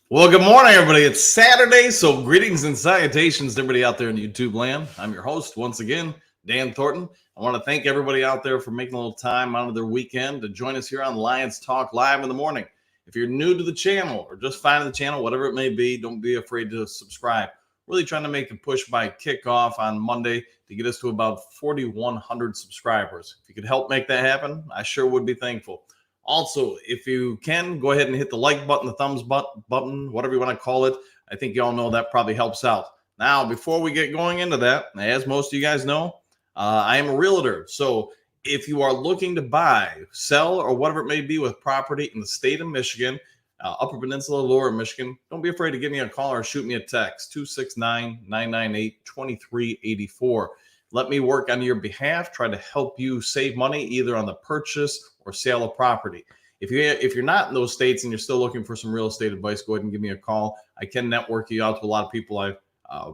Well, good morning, everybody. It's Saturday, so greetings and salutations to everybody out there in YouTube land. I'm your host, once again, Dan Thornton. I want to thank everybody out there for making a little time out of their weekend to join us here on Lions Talk Live in the morning. If you're new to the channel or just finding the channel, whatever it may be, don't be afraid to subscribe. Really trying to make a push by kickoff on Monday to get us to about 4,100 subscribers. If you could help make that happen, I sure would be thankful. Also, if you can, go ahead and hit the like button, the thumbs button, whatever you want to call it. I think you all know that probably helps out. Now, before we get going into that, as most of you guys know, I am a realtor. So if you are looking to buy, sell, or whatever it may be with property in the state of Michigan, Upper Peninsula, Lower Michigan, don't be afraid to give me a call or shoot me a text, 269-998-2384. Let me work on your behalf, try to help you save money either on the purchase or sale of property. If you're not in those states and you're still looking for some real estate advice, go ahead and give me a call. I can network you out to a lot of people I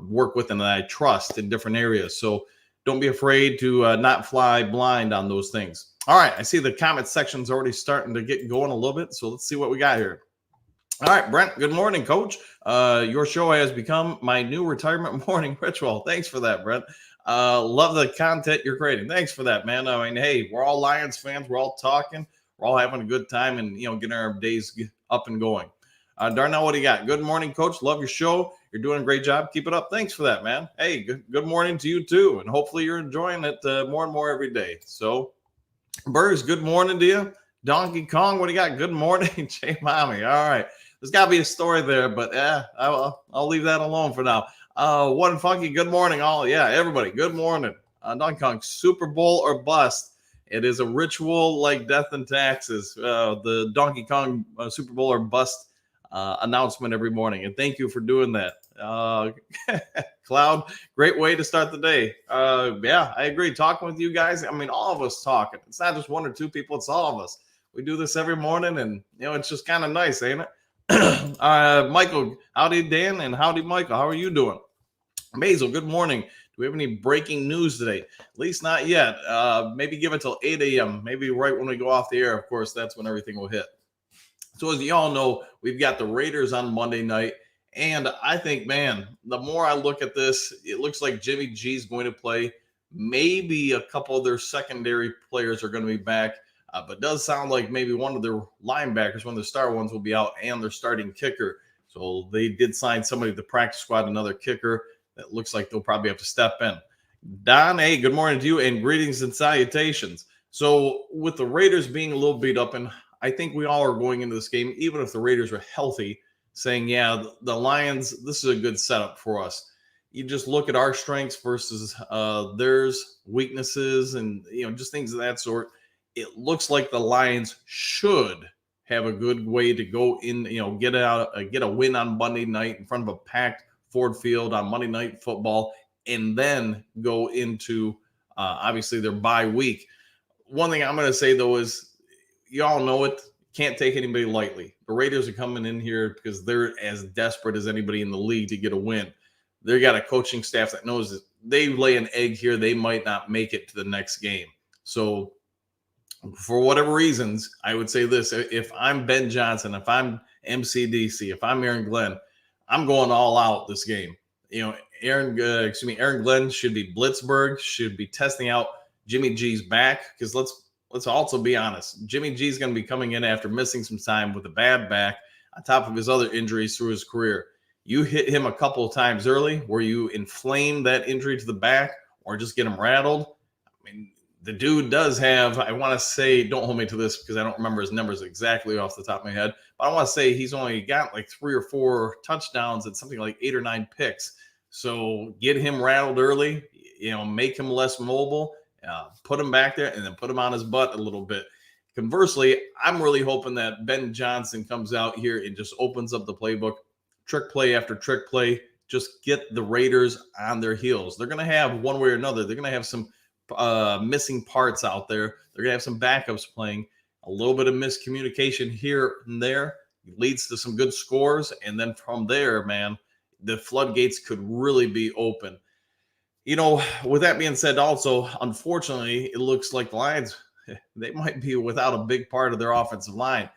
work with and that I trust in different areas. So don't be afraid to not fly blind on those things. All right, I see the comment section's already starting to get going a little bit, so let's see what we got here. All right, Brent, good morning, Coach. Your show has become my new retirement morning ritual. Thanks for that, Brent. Love the content you're creating. Thanks for that, man. I mean, hey, we're all Lions fans. We're all talking. We're all having a good time and, getting our days up and going. Darnell, what do you got? Good morning, Coach. Love your show. You're doing a great job. Keep it up. Thanks for that, man. Hey, good morning to you, too. And hopefully you're enjoying it more and more every day. So, Burrs, good morning to you. Donkey Kong, what do you got? Good morning, Jay Mommy. All right. There's got to be a story there, but I'll leave that alone for now. One Funky, good morning, all. Yeah, everybody, good morning. Donkey Kong, Super Bowl or bust. It is a ritual like death and taxes. The Donkey Kong Super Bowl or bust announcement every morning. And thank you for doing that. Cloud, great way to start the day. Yeah, I agree. Talking with you guys, I mean, all of us talking. It's not just one or two people, it's all of us. We do this every morning, and, it's just kind of nice, ain't it? Michael, howdy, Dan, and howdy, Michael. How are you doing? Maisel, good morning. Do we have any breaking news today? At least not yet. Maybe give it till 8 a.m. Maybe right when we go off the air. Of course, that's when everything will hit. So as you all know, we've got the Raiders on Monday night. And I think, man, the more I look at this, it looks like Jimmy G is going to play. Maybe a couple of their secondary players are going to be back. But it does sound like maybe one of their linebackers, one of the star ones, will be out, and their starting kicker. So they did sign somebody to the practice squad, another kicker. That looks like they'll probably have to step in. Don, hey, good morning to you, and greetings and salutations. So with the Raiders being a little beat up, and I think we all are going into this game, even if the Raiders are healthy, saying, yeah, the Lions, this is a good setup for us. You just look at our strengths versus theirs, weaknesses, and just things of that sort. It looks like the Lions should have a good way to go in, get a win on Monday night in front of a packed Ford Field on Monday Night Football, and then go into obviously their bye week. One thing I'm going to say, though, is you all know it. Can't take anybody lightly. The Raiders are coming in here because they're as desperate as anybody in the league to get a win. They got a coaching staff that knows that they lay an egg here, they might not make it to the next game. So for whatever reasons, I would say this. If I'm Ben Johnson, if I'm MCDC, if I'm Aaron Glenn, I'm going all out this game. Aaron Glenn should be Blitzburg, should be testing out Jimmy G's back, because let's also be honest. Jimmy G's going to be coming in after missing some time with a bad back on top of his other injuries through his career. You hit him a couple of times early where you inflame that injury to the back or just get him rattled. I mean, the dude does have, I want to say, don't hold me to this because I don't remember his numbers exactly off the top of my head, but I want to say he's only got like 3 or 4 touchdowns and something like 8 or 9 picks. So get him rattled early, make him less mobile, put him back there, and then put him on his butt a little bit. Conversely, I'm really hoping that Ben Johnson comes out here and just opens up the playbook, trick play after trick play, just get the Raiders on their heels. They're going to have, one way or another, they're going to have some missing parts out there. They're going to have some backups playing. A little bit of miscommunication here and there leads to some good scores. And then from there, man, the floodgates could really be open. With that being said, also, unfortunately, it looks like the Lions, they might be without a big part of their offensive line.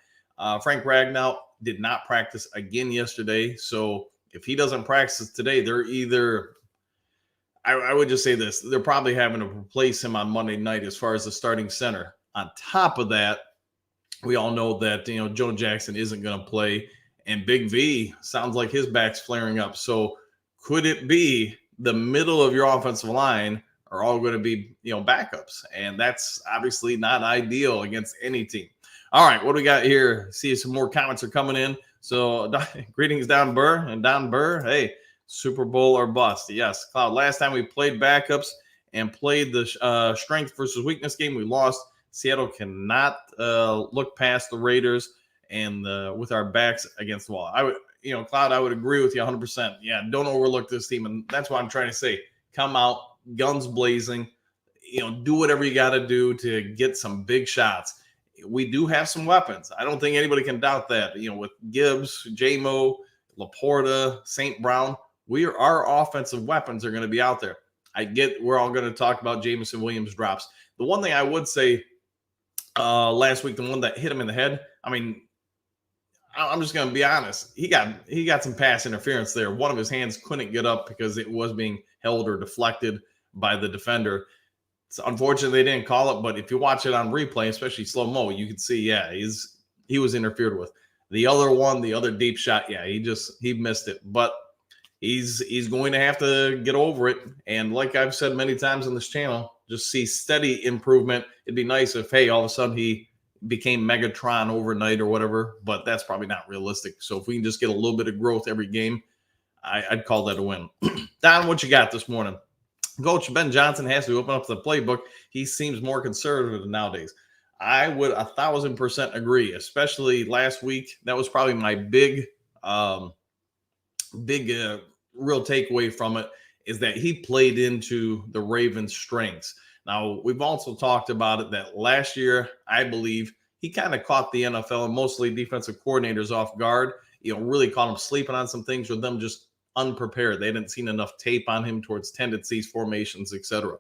Frank Ragnow did not practice again yesterday. So if he doesn't practice today, they're either, I would just say this, they're probably having to replace him on Monday night as far as the starting center. On top of that, we all know that, Joe Jackson isn't going to play, and Big V sounds like his back's flaring up. So could it be the middle of your offensive line are all going to be, backups? And that's obviously not ideal against any team. All right, what do we got here? See, some more comments are coming in. So greetings, Don Burr. And Don Burr, hey, Super Bowl or bust. Yes, Cloud. Last time we played backups and played the strength versus weakness game, we lost. Seattle cannot look past the Raiders and with our backs against the wall. I would, Cloud, I would agree with you 100%. Yeah, don't overlook this team. And that's what I'm trying to say. Come out, guns blazing, do whatever you got to do to get some big shots. We do have some weapons. I don't think anybody can doubt that. With Gibbs, J-Mo, Laporta, St. Brown, our offensive weapons are going to be out there. I get we're all going to talk about Jameson Williams drops. The one thing I would say last week, the one that hit him in the head, I mean, I'm just going to be honest. He got some pass interference there. One of his hands couldn't get up because it was being held or deflected by the defender. It's unfortunate they didn't call it, but if you watch it on replay, especially slow-mo, you can see, he was interfered with. The other one, the other deep shot, he missed it. But he's going to have to get over it. And like I've said many times on this channel, just see steady improvement. It'd be nice if, hey, all of a sudden he became Megatron overnight or whatever, but that's probably not realistic. So if we can just get a little bit of growth every game, I'd call that a win. Don, what you got this morning? Coach Ben Johnson has to open up the playbook. He seems more conservative nowadays. I would 1,000% agree, especially last week. That was probably my big real takeaway from it, is that he played into the Ravens' strengths. Now, we've also talked about it that last year, I believe, he kind of caught the NFL and mostly defensive coordinators off guard, really caught them sleeping on some things, or them just unprepared. They hadn't seen enough tape on him towards tendencies, formations, etc.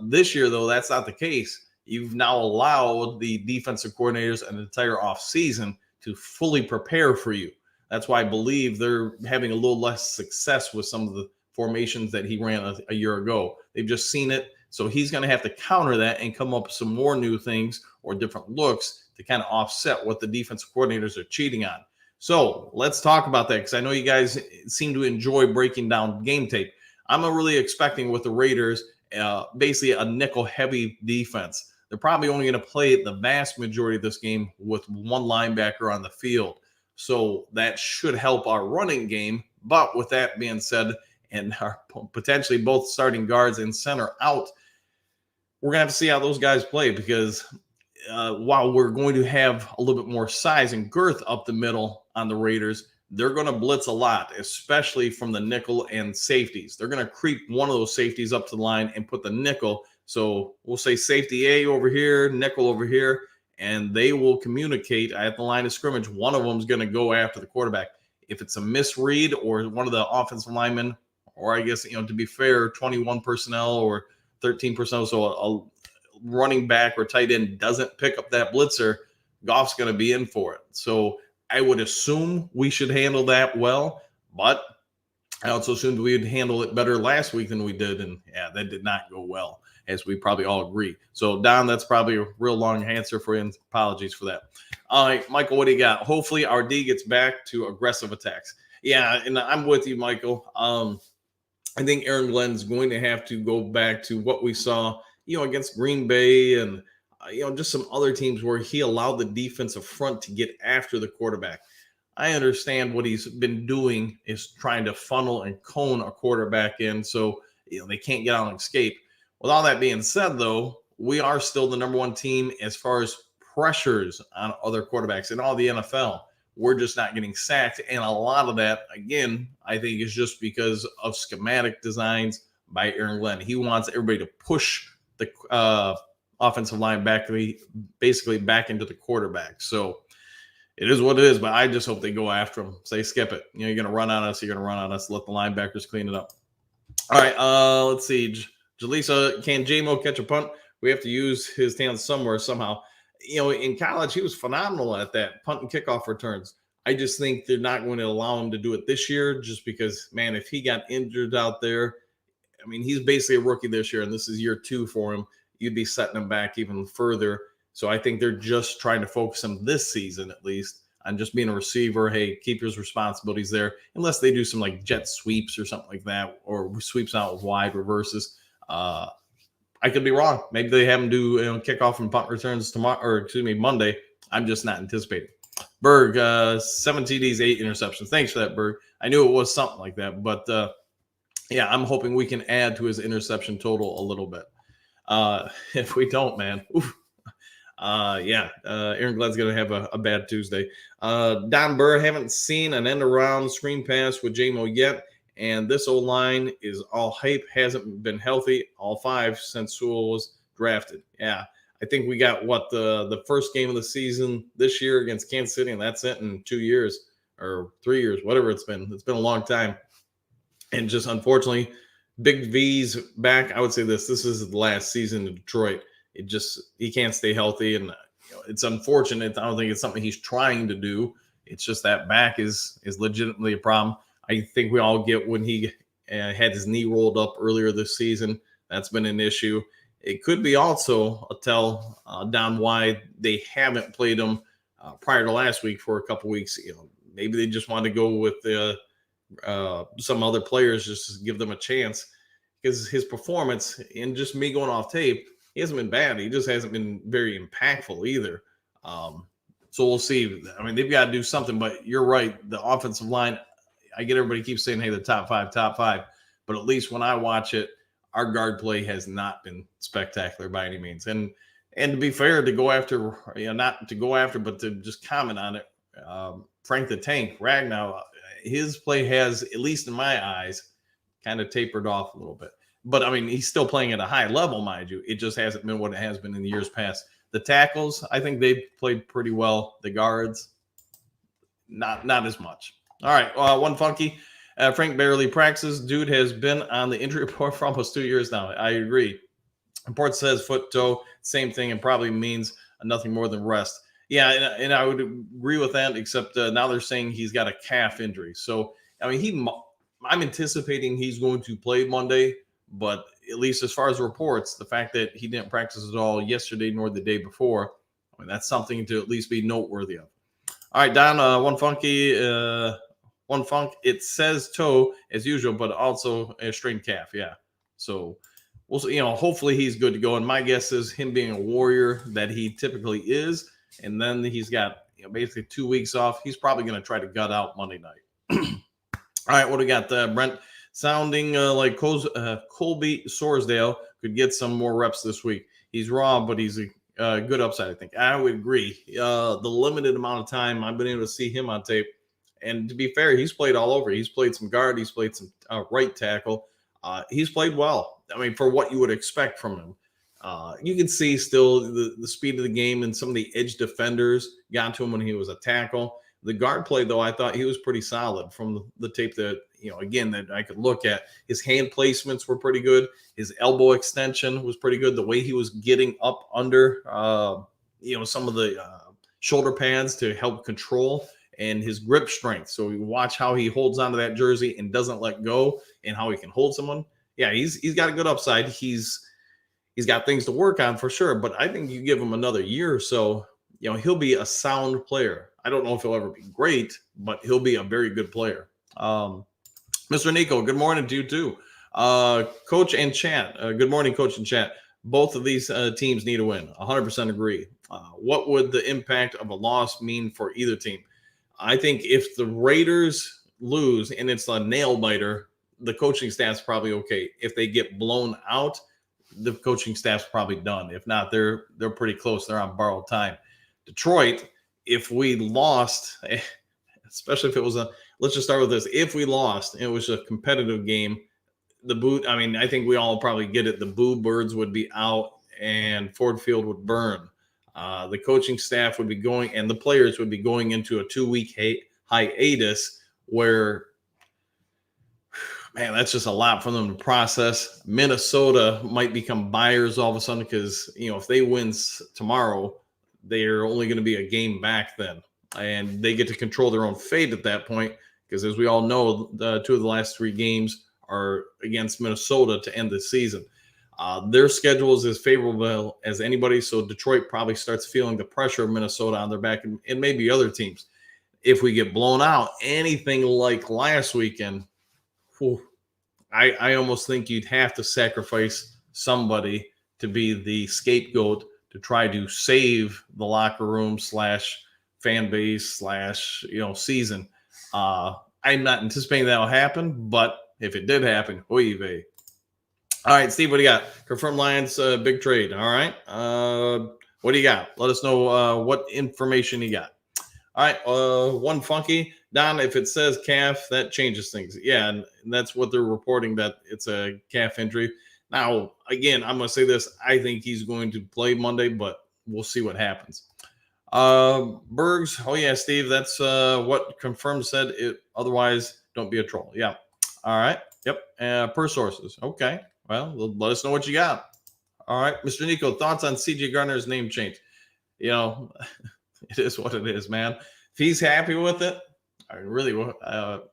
This year, though, that's not the case. You've now allowed the defensive coordinators an entire offseason to fully prepare for you. That's why I believe they're having a little less success with some of the formations that he ran a year ago. They've just seen it. So he's going to have to counter that and come up with some more new things or different looks to kind of offset what the defensive coordinators are cheating on. So let's talk about that, because I know you guys seem to enjoy breaking down game tape. I'm really expecting with the Raiders, basically a nickel-heavy defense. They're probably only going to play the vast majority of this game with one linebacker on the field. So that should help our running game. But with that being said, and our potentially both starting guards and center out, we're going to have to see how those guys play, because while we're going to have a little bit more size and girth up the middle on the Raiders, they're going to blitz a lot, especially from the nickel and safeties. They're going to creep one of those safeties up to the line and put the nickel. So we'll say safety A over here, nickel over here, and they will communicate at the line of scrimmage. One of them is going to go after the quarterback. If it's a misread or one of the offensive linemen, or I guess, to be fair, 21 personnel or 13 personnel, so a running back or tight end doesn't pick up that blitzer, Goff's going to be in for it. So I would assume we should handle that well, but I also assumed we would handle it better last week than we did, and that did not go well, as we probably all agree. So, Don, that's probably a real long answer for you, and apologies for that. All right, Michael, what do you got? Hopefully our D gets back to aggressive attacks. Yeah, and I'm with you, Michael. I think Aaron Glenn's going to have to go back to what we saw, against Green Bay and, just some other teams where he allowed the defensive front to get after the quarterback. I understand what he's been doing is trying to funnel and cone a quarterback in so they can't get out and escape. With all that being said, though, we are still the number one team as far as pressures on other quarterbacks in all the NFL. We're just not getting sacked. And a lot of that, again, I think is just because of schematic designs by Aaron Glenn. He wants everybody to push the offensive line basically back into the quarterback. So it is what it is, but I just hope they go after him. Say, skip it. You're going to run on us. You're going to run on us. Let the linebackers clean it up. All right, let's see. Jaleesa, can J-Mo catch a punt? We have to use his hands somewhere, somehow. in college, he was phenomenal at that punt and kickoff returns. I just think they're not going to allow him to do it this year just because, man, if he got injured out there, I mean, he's basically a rookie this year, and this is year 2 for him. You'd be setting him back even further. So I think they're just trying to focus him this season, at least, on just being a receiver. Hey, keep his responsibilities there, unless they do some like jet sweeps or something like that, or sweeps out with wide reverses. I could be wrong. Maybe they have him do kickoff and punt returns tomorrow, or excuse me, Monday. I'm just not anticipating. Berg, 7 TDs, 8 interceptions. Thanks for that, Berg. I knew it was something like that, but yeah, I'm hoping we can add to his interception total a little bit. If we don't, man, Aaron Glad's going to have a bad Tuesday. Don Burr, haven't seen an end around screen pass with JMO yet. And this O-line is all hype, hasn't been healthy all 5 since Sewell was drafted. Yeah, I think we got the first game of the season this year against Kansas City, and that's it in 2 years or 3 years, whatever it's been. It's been a long time. And just unfortunately, Big V's back. I would say this is the last season in Detroit. He can't stay healthy, and it's unfortunate. I don't think it's something he's trying to do. It's just that back is legitimately a problem. I think we all get when he had his knee rolled up earlier this season. That's been an issue. It could be also a tell down why they haven't played him prior to last week for a couple weeks. Maybe they just want to go with some other players just to give them a chance, because his performance, and just me going off tape, he hasn't been bad. He just hasn't been very impactful either. So we'll see. I mean, they've got to do something, but you're right. The offensive line, I get everybody keeps saying, hey, the top five. But at least when I watch it, our guard play has not been spectacular by any means. And to be fair, to go after, not to go after, but to just comment on it, Frank the Tank Ragnow, his play has, at least in my eyes, kind of tapered off a little bit. But, I mean, he's still playing at a high level, mind you. It just hasn't been what it has been in the years past. The tackles, I think they played pretty well. The guards, not as much. All right, one funky. Frank barely practices. Dude has been on the injury report for almost 2 years now. I agree. Report says foot, toe, same thing, and probably means nothing more than rest. Yeah, and I would agree with that, except now they're saying he's got a calf injury. So, I mean, I'm anticipating he's going to play Monday, but at least as far as reports, the fact that he didn't practice at all yesterday nor the day before, I mean, that's something to at least be noteworthy of. All right, Don, one funky, one funk. It says toe as usual, but also a strained calf. Yeah. So we'll see, hopefully he's good to go. And my guess is him being a warrior that he typically is. And then he's got basically 2 weeks off. He's probably going to try to gut out Monday night. All right, what do we got? Brent sounding like Colby Sorsdale could get some more reps this week. He's raw, but he's a good upside, I think. I would agree. The limited amount of time I've been able to see him on tape, and to be fair, he's played all over. He's played some guard. He's played some right tackle. He's played well. I mean, for what you would expect from him. You can see still the speed of the game, and some of the edge defenders got to him when he was a tackle. The guard play, though, I thought he was pretty solid from the tape that, again, that I could look at. His hand placements were pretty good. His elbow extension was pretty good. The way he was getting up under, some of the shoulder pads to help control, and his grip strength. So you watch how he holds onto that jersey and doesn't let go, and how he can hold someone. Yeah, he's got a good upside. He's got things to work on for sure, but I think you give him another year or so, he'll be a sound player. I don't know if he'll ever be great, but he'll be a very good player. Mr. Nico, good morning to you too. Coach and chat. Good morning, Coach and chat. Both of these teams need a win. 100% agree. What would the impact of a loss mean for either team? I think if the Raiders lose and it's a nail biter, the coaching staff's probably okay. If they get blown out, the coaching staff's probably done. If not, they're pretty close. They're on borrowed time. Detroit, if we lost, especially if it was let's just start with this. If we lost, it was a competitive game. I think we all probably get it. The Boo Birds would be out and Ford Field would burn. The coaching staff would be going, and the players would be going into a 2-week hiatus where, man, that's just a lot for them to process. Minnesota might become buyers all of a sudden because, if they win tomorrow, they are only going to be a game back then, and they get to control their own fate at that point. Because as we all know, the 2 of the last 3 games are against Minnesota to end the season. Their schedule is as favorable as anybody, so Detroit probably starts feeling the pressure of Minnesota on their back, and maybe other teams. If we get blown out, anything like last weekend, whew, I almost think you'd have to sacrifice somebody to be the scapegoat to try to save the locker room / fan base / season. I'm not anticipating that'll happen, but if it did happen, oy vey. All right, Steve, what do you got? Confirmed Lions big trade. All right. What do you got? Let us know what information you got. All right, one funky. Don, if it says calf, that changes things. Yeah, and that's what they're reporting, that it's a calf injury. Now, again, I'm going to say this. I think he's going to play Monday, but we'll see what happens. Bergs, oh yeah, Steve, that's what Confirmed said. It otherwise, don't be a troll. Yeah. All right. Yep. Per sources. Okay. Well, let us know what you got. All right, Mr. Nico, thoughts on CJ Gardner's name change? It is what it is, man. If he's happy with it, I really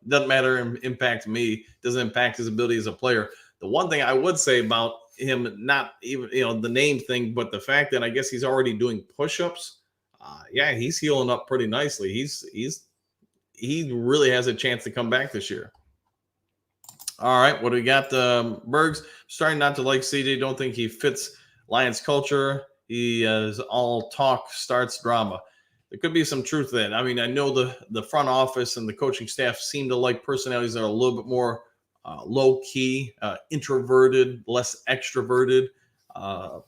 doesn't matter. Impact me, doesn't impact his ability as a player. The one thing I would say about him, not even the name thing, but the fact that I guess he's already doing push-ups. Yeah, he's healing up pretty nicely. He really has a chance to come back this year. All right, what do we got? Bergs, starting not to like CJ. Don't think he fits Lions culture. He is all talk, starts drama. There could be some truth to that. I mean, I know the front office and the coaching staff seem to like personalities that are a little bit more low-key, introverted, less extroverted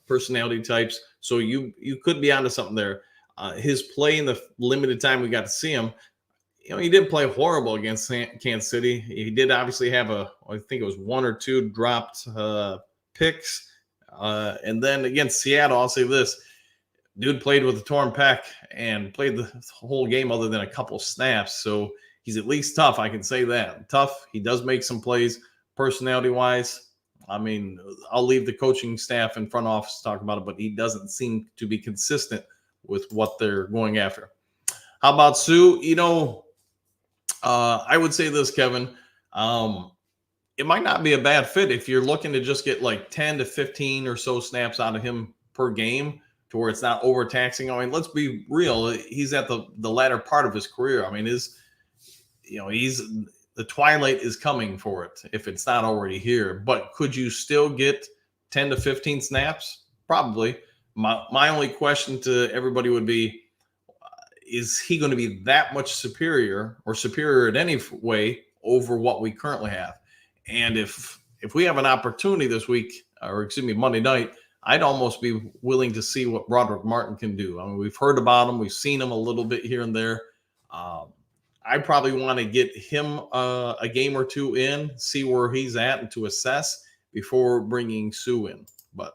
personality types. So you could be onto something there. His play in the limited time we got to see him, he didn't play horrible against Kansas City. He did obviously have I think it was 1 or 2 dropped picks. And then against Seattle, I'll say this. Dude played with a torn pec and played the whole game other than a couple snaps. So he's at least tough. I can say that. Tough. He does make some plays personality-wise. I mean, I'll leave the coaching staff and front office to talk about it, but he doesn't seem to be consistent with what they're going after. How about Sue? I would say this, Kevin. It might not be a bad fit if you're looking to just get like 10 to 15 or so snaps out of him per game to where it's not overtaxing. I mean, let's be real. He's at the latter part of his career. I mean, the twilight is coming for it if it's not already here. But could you still get 10 to 15 snaps? Probably. My only question to everybody would be, is he going to be that much superior or superior in any way over what we currently have? And if we have an opportunity this week, or Monday night, I'd almost be willing to see what Broderick Martin can do. I mean, we've heard about him. We've seen him a little bit here and there. I probably want to get him a game or 2 in, see where he's at, and to assess before bringing Sue in. But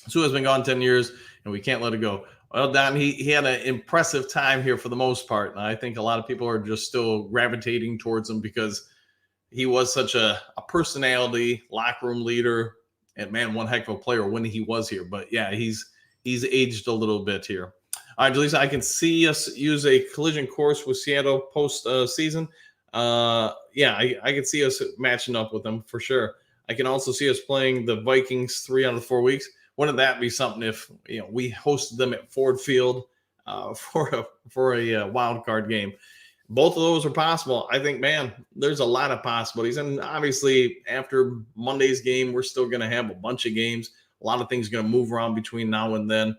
Sue has been gone 10 years, and we can't let it go. Well, Don, he had an impressive time here for the most part. And I think a lot of people are just still gravitating towards him because he was such a personality, locker room leader, and man, one heck of a player when he was here. But yeah, he's aged a little bit here. All right, Jaleesa, I can see us use a collision course with Seattle post season. Yeah, I can see us matching up with them for sure. I can also see us playing the Vikings 3 out of 4 weeks. Wouldn't that be something if we hosted them at Ford Field for a wild card game? Both of those are possible. I think, man, there's a lot of possibilities. And obviously, after Monday's game, we're still going to have a bunch of games. A lot of things are going to move around between now and then.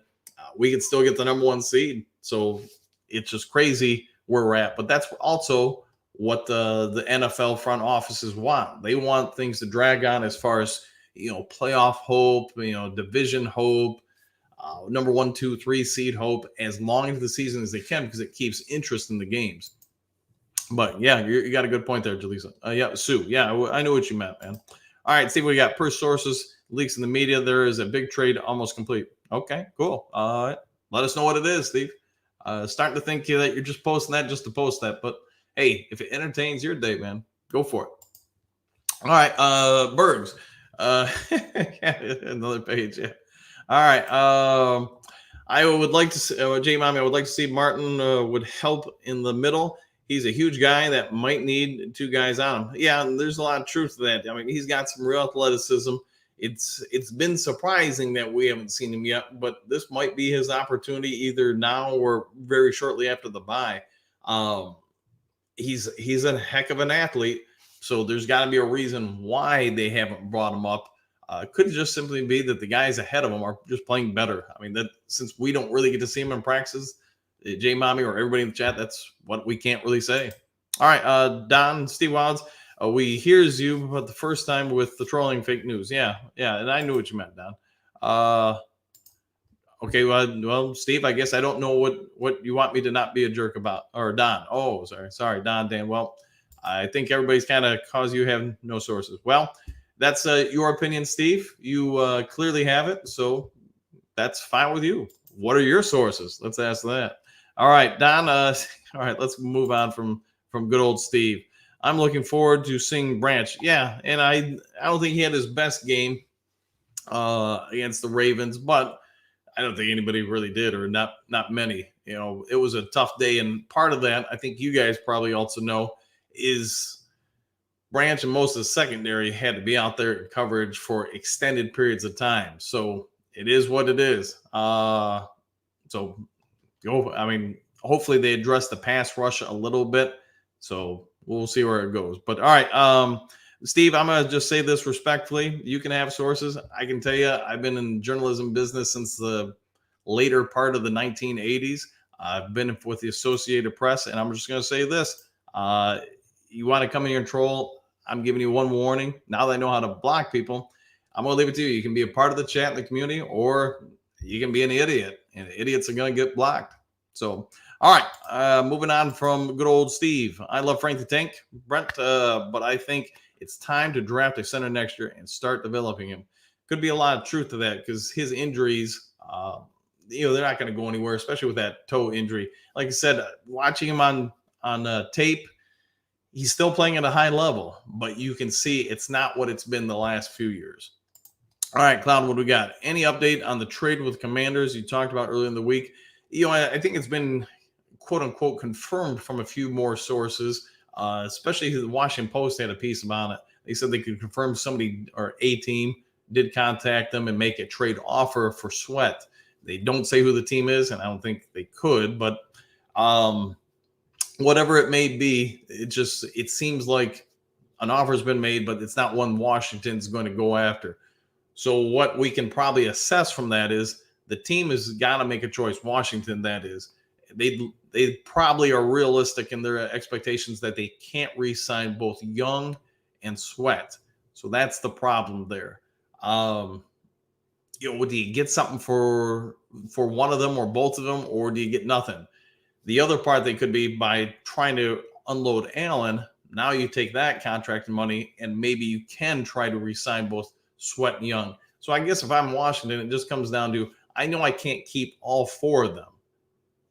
We could still get the number 1 seed. So it's just crazy where we're at. But that's also what the NFL front offices want. They want things to drag on as far as playoff hope, division hope, number 1, 2, 3 seed hope, as long into the season as they can, because it keeps interest in the games. But yeah, you got a good point there, Jaleesa. Yeah, Sue. Yeah, I knew what you meant, man. All right, see what we got. Per sources, leaks in the media. There is a big trade almost complete. Okay, cool. Let us know what it is, Steve. Starting to think that you're just posting that just to post that. But hey, if it entertains your day, man, go for it. All right, Bergs. Another page. Yeah. All right. I would like to see, J Mommy, I would like to see Martin would help in the middle. He's a huge guy that might need two guys on him. Yeah, and there's a lot of truth to that. I mean, he's got some real athleticism. It's been surprising that we haven't seen him yet, but this might be his opportunity either now or very shortly after the bye. Um, he's a heck of an athlete, so there's got to be a reason why they haven't brought him up. Could just simply be that the guys ahead of him are just playing better. I mean, that since we don't really get to see him in practices, J Mommy or everybody in the chat, that's what we can't really say. All right, Don Steve Wilds, we hears you, but the first time with the trolling fake news. Yeah, and I knew what you meant, Don. Okay, well, Steve, I guess I don't know what you want me to not be a jerk about, or Don. Oh, sorry, Don, Dan. Well, I think everybody's kind of cause you have no sources. Well, that's your opinion, Steve. You clearly have it, so that's fine with you. What are your sources? Let's ask that. All right, Don. All right, let's move on from good old Steve. I'm looking forward to seeing Branch. Yeah, and I don't think he had his best game against the Ravens, but I don't think anybody really did, or not many. You know, it was a tough day, and part of that, I think you guys probably also know, is Branch and most of the secondary had to be out there in coverage for extended periods of time. So it is what it is. So I mean, hopefully they address the pass rush a little bit. So we'll see where it goes. But all right, Steve, I'm gonna just say this respectfully. You can have sources. I can tell you, I've been in journalism business since the later part of the 1980s. I've been with the Associated Press, and I'm just gonna say this: you want to come in here and troll? I'm giving you one warning. Now that I know how to block people, I'm gonna leave it to you. You can be a part of the chat in the community, or you can be an idiot, and idiots are gonna get blocked. So, all right, moving on from good old Steve. I love Frank the Tank, Brent, but I think it's time to draft a center next year and start developing him. Could be a lot of truth to that because his injuries, they're not going to go anywhere, especially with that toe injury. Like I said, watching him on tape, he's still playing at a high level, but you can see it's not what it's been the last few years. All right, Cloud, what do we got? Any update on the trade with Commanders you talked about earlier in the week? I think it's been quote unquote confirmed from a few more sources, especially the Washington Post had a piece about it. They said they could confirm somebody or a team did contact them and make a trade offer for Sweat. They don't say who the team is, and I don't think they could, but whatever it may be, it seems like an offer has been made, but it's not one Washington's going to go after. So what we can probably assess from that is the team has got to make a choice. Washington, that is, they probably are realistic in their expectations that they can't re-sign both Young and Sweat. So that's the problem there. Do you get something for one of them or both of them, or do you get nothing? The other part they could be by trying to unload Allen. Now you take that contract and money, and maybe you can try to re-sign both Sweat and Young. So I guess if I'm Washington, it just comes down to, I know I can't keep all four of them.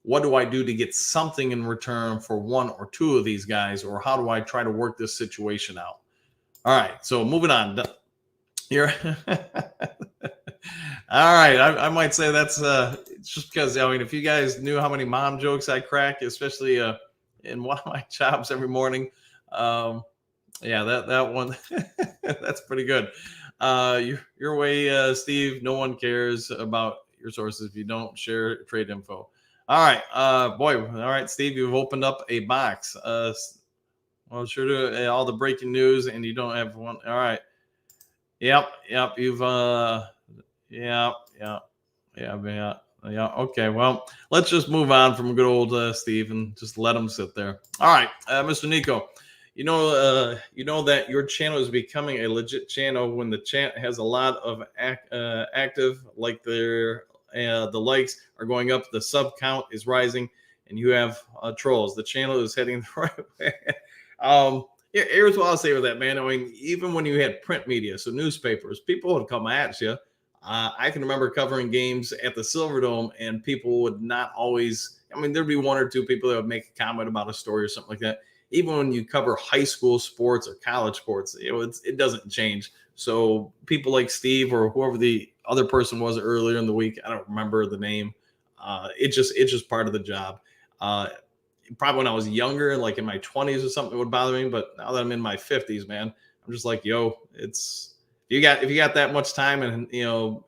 What do I do to get something in return for one or two of these guys, or how do I try to work this situation out? All right, so moving on. You're all right. I might say that's just because, if you guys knew how many mom jokes I crack, especially in one of my jobs every morning, that one that's pretty good. Your way, Steve. No one cares about your sources if you don't share trade info. All right, boy. All right, Steve, you've opened up a box. Well, sure do all the breaking news, and you don't have one. All right. Yep. You've yeah. Okay. Well, let's just move on from good old Steve and just let him sit there. All right, Mr. Nico. You know that your channel is becoming a legit channel when the chat has a lot of active, like the likes are going up, the sub count is rising, and you have trolls. The channel is heading the right way. Here's what I'll say with that, man. Even when you had print media, so newspapers, people would come at you. I can remember covering games at the Silverdome, and people would not always. There'd be one or two people that would make a comment about a story or something like that. Even when you cover high school sports or college sports, it doesn't change. So people like Steve or whoever the other person was earlier in the week, I don't remember the name. It's just part of the job. Probably when I was younger, like in my 20s or something, it would bother me. But now that I'm in my 50s, man, I'm just like, yo, it's if you got that much time and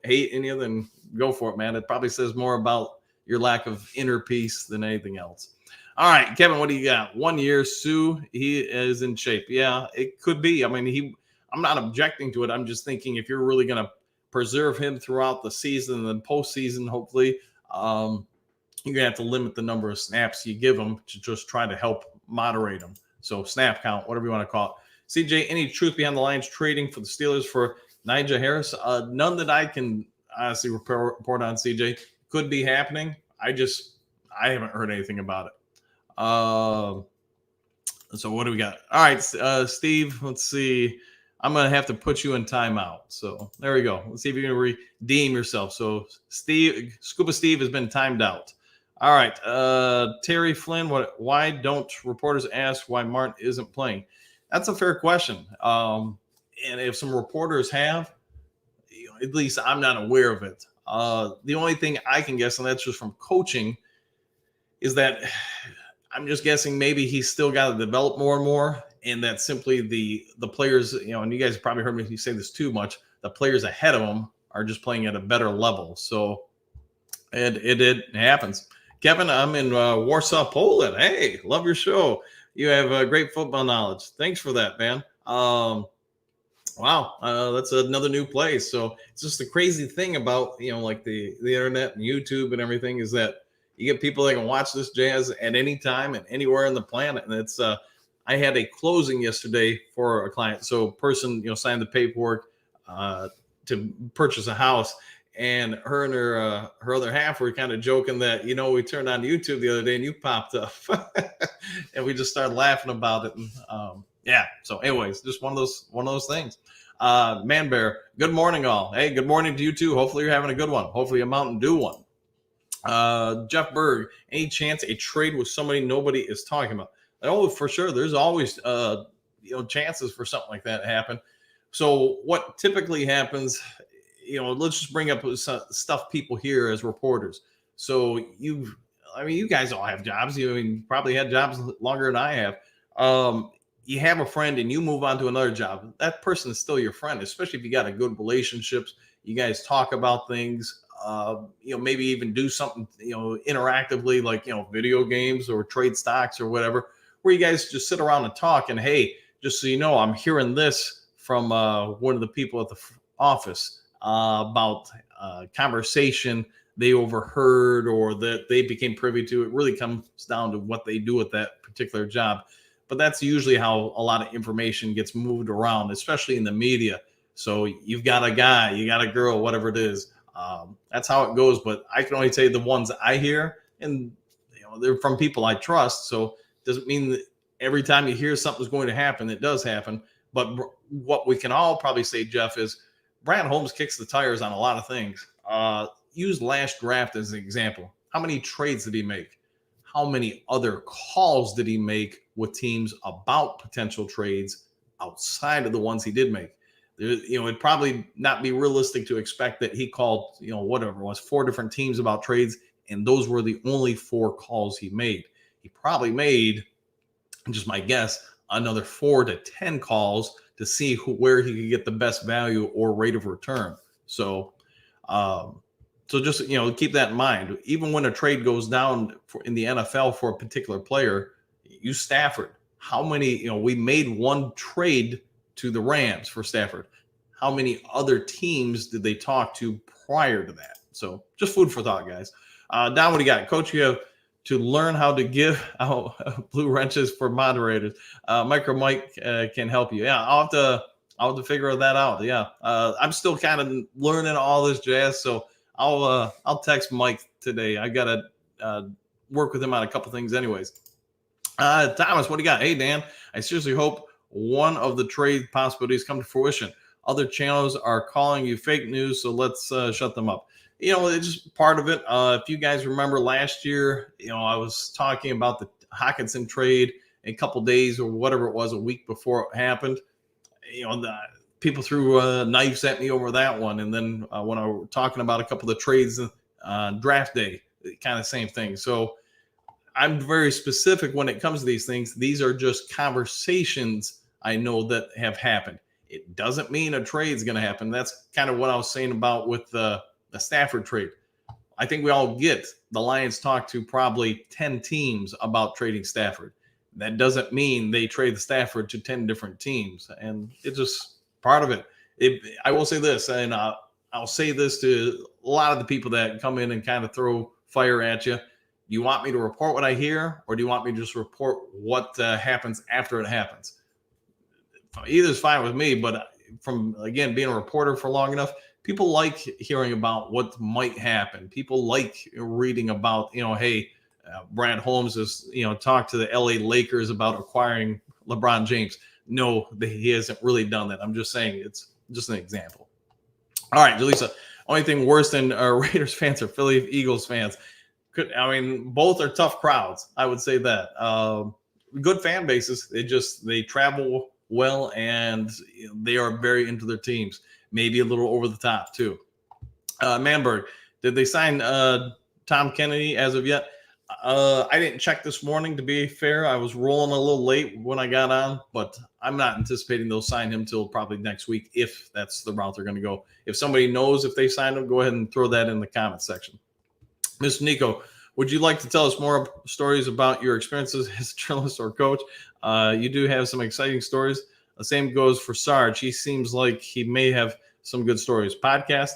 hate in you, then go for it, man. It probably says more about your lack of inner peace than anything else. All right, Kevin, what do you got? 1 year, Sue, he is in shape. Yeah, it could be. I mean, I'm not objecting to it. I'm just thinking if you're really going to preserve him throughout the season and then postseason, hopefully, you're gonna have to limit the number of snaps you give him to just try to help moderate him. So snap count, whatever you want to call it. CJ, any truth behind the Lions trading for the Steelers for Najee Harris? None that I can honestly report on, CJ. Could be happening. I haven't heard anything about it. So what do we got? All right, Steve, let's see. I'm going to have to put you in timeout. So there we go. Let's see if you can redeem yourself. So Scuba Steve has been timed out. All right. Terry Flynn, why don't reporters ask why Martin isn't playing? That's a fair question. And if some reporters have, at least I'm not aware of it. The only thing I can guess, and that's just from coaching, is that I'm just guessing maybe he's still got to develop more and more, and that simply the players, and you guys probably heard me say this too much, the players ahead of him are just playing at a better level. So it happens. Kevin, I'm in Warsaw, Poland. Hey, love your show. You have great football knowledge. Thanks for that, man. Wow, that's another new place. So it's just the crazy thing about like the internet and YouTube and everything is that you get people that can watch this jazz at any time and anywhere on the planet. And it's I had a closing yesterday for a client. So person signed the paperwork to purchase a house. And her and her other half were kind of joking that, we turned on YouTube the other day and you popped up and we just started laughing about it. And yeah. So anyways, just one of those things. Man Bear, good morning all. Hey, good morning to you too. Hopefully you're having a good one. Hopefully a Mountain Dew one. Jeff Berg, any chance a trade with somebody nobody is talking about? Oh, for sure. There's always, chances for something like that to happen. So what typically happens, let's just bring up some stuff people hear as reporters. So you guys all have jobs. You probably had jobs longer than I have. You have a friend and you move on to another job. That person is still your friend, especially if you got a good relationships. You guys talk about things, maybe even do something, interactively, like, video games or trade stocks or whatever, where you guys just sit around and talk. And hey, just so you know, I'm hearing this from one of the people at the office about conversation they overheard or that they became privy to. It really comes down to what they do at that particular job. But that's usually how a lot of information gets moved around, especially in the media. So you've got a guy, you got a girl, whatever it is. That's how it goes. But I can only tell you the ones I hear, and they're from people I trust. So it doesn't mean that every time you hear something's going to happen, it does happen. But what we can all probably say, Jeff, is Brad Holmes kicks the tires on a lot of things. Use last draft as an example. How many trades did he make? How many other calls did he make with teams about potential trades outside of the ones he did make? It'd probably not be realistic to expect that he called, whatever it was, 4 different teams about trades, and those were the only 4 calls he made. He probably made, just my guess, another 4 to 10 calls to see where he could get the best value or rate of return. So, just keep that in mind. Even when a trade goes down in the NFL for a particular player, use Stafford. How many? We made one trade to the Rams for Stafford. How many other teams did they talk to prior to that? So, just food for thought, guys. Don, what do you got, Coach? You have to learn how to give out blue wrenches for moderators. Micro Mike can help you. Yeah, I'll have to figure that out. Yeah, I'm still kind of learning all this jazz, so I'll text Mike today. I gotta work with him on a couple things, anyways. Thomas, what do you got? Hey, Dan, I seriously hope one of the trade possibilities come to fruition. Other channels are calling you fake news, so let's shut them up. It's just part of it. If you guys remember last year, I was talking about the Hockenson trade a couple days or whatever it was, a week before it happened. The people threw knives at me over that one. And then when I was talking about a couple of the trades draft day, kind of same thing. So I'm very specific when it comes to these things. These are just conversations I know that have happened. It doesn't mean a trade's going to happen. That's kind of what I was saying about with the Stafford trade. I think we all get the Lions talked to probably 10 teams about trading Stafford. That doesn't mean they trade the Stafford to 10 different teams. And it's just part of it. I will say this, and I'll say this to a lot of the people that come in and kind of throw fire at you. Do you want me to report what I hear, or do you want me to just report what happens after it happens? Either is fine with me, but from, again, being a reporter for long enough, people like hearing about what might happen. People like reading about, hey, Brad Holmes has, talked to the LA Lakers about acquiring LeBron James. No, he hasn't really done that. I'm just saying it's just an example. All right, Jaleesa, only thing worse than Raiders fans or Philly Eagles fans. Both are tough crowds. I would say that. Good fan bases. They travel well, and they are very into their teams. Maybe a little over the top too. Manberg, did they sign Tom Kennedy as of yet? I didn't check this morning, to be fair. I was rolling a little late when I got on, but I'm not anticipating they'll sign him till probably next week, if that's the route they're going to go. If somebody knows if they signed him, go ahead and throw that in the comment section. Mr. Nico, would you like to tell us more stories about your experiences as a journalist or coach? You do have some exciting stories. The same goes for Sarge. He seems like he may have some good stories. Podcast,